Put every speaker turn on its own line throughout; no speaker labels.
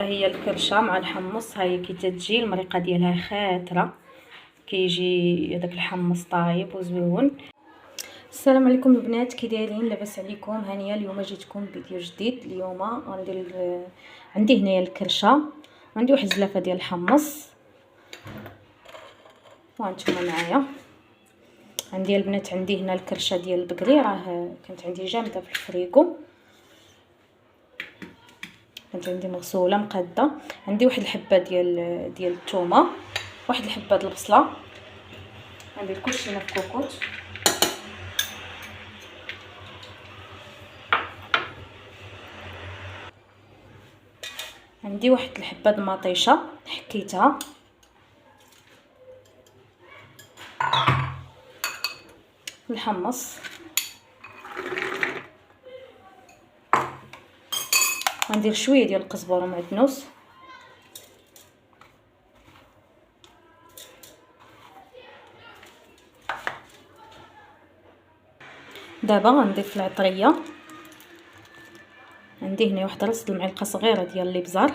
هي الكرشه مع الحمص. هاهي كي تتجي المريقه ديالها خاطره، كيجي هذاك الحمص طايب وزويون. السلام عليكم البنات، كي دايرين؟ لاباس عليكم؟ هانيه اليوم جيتكم بفيديو جديد. اليوم غندير عندي هنايا الكرشه، عندي واحد الزلافه ديال الحمص وهانتوما معايا. عندي البنات عندي هنا الكرشه ديال البقري، راه كانت عندي جامده في الفريكو، كانت عندي مغسوله مقاده. عندي واحد الحبه ديال الثومه، واحد الحبه د البصله. غندير كلشي هنا في كوكوط. عندي واحد الحبه د المطيشه حكيتها. الحمص غندير شويه ديال القزبره ومعدنوس. دابا غنضيف العطريه. عندي هنا واحد رص المعلقه صغيره ديال الابزار،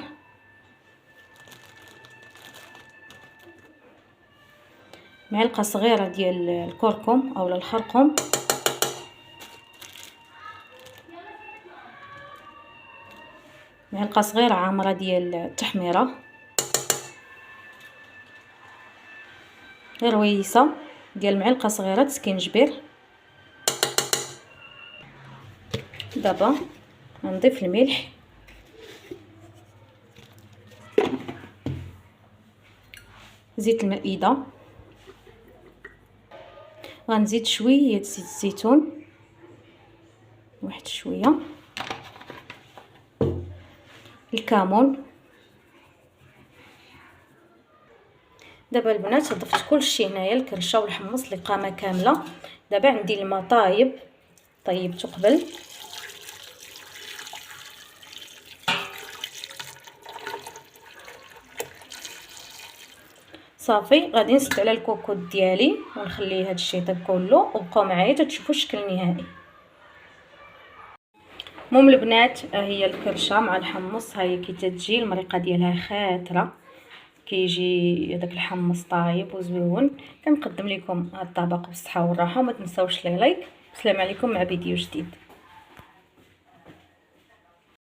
معلقه صغيره ديال الكركم اولا الخرقوم، معلقه صغيره عامره ديال التحميره، رويسه ديال معلقه صغيره سكينجبير. دابا غنضيف الملح، زيت المائده، غنزيد شويه زيت الزيتون، واحد شويه الكمون. دابا البنات ضفت كلشي هنايا، الكرشه والحمص القامه كامله. دابا عندي الماء طايب، طيبته قبل. صافي غادي نسد على الكوكوط ديالي ونخليه هادشي يطيب كله، وبقاو معايا تتشوفوا الشكل النهائي. المهم البنات، ها هي الكرشه مع الحمص. هاهي كي تتجي المريقه ديالها خاطره، كيجي هذاك الحمص طايب وزويون. كنقدم لكم هذا الطبق بالصحه والراحه، وما تنساوش لايك. السلام عليكم، مع فيديو جديد.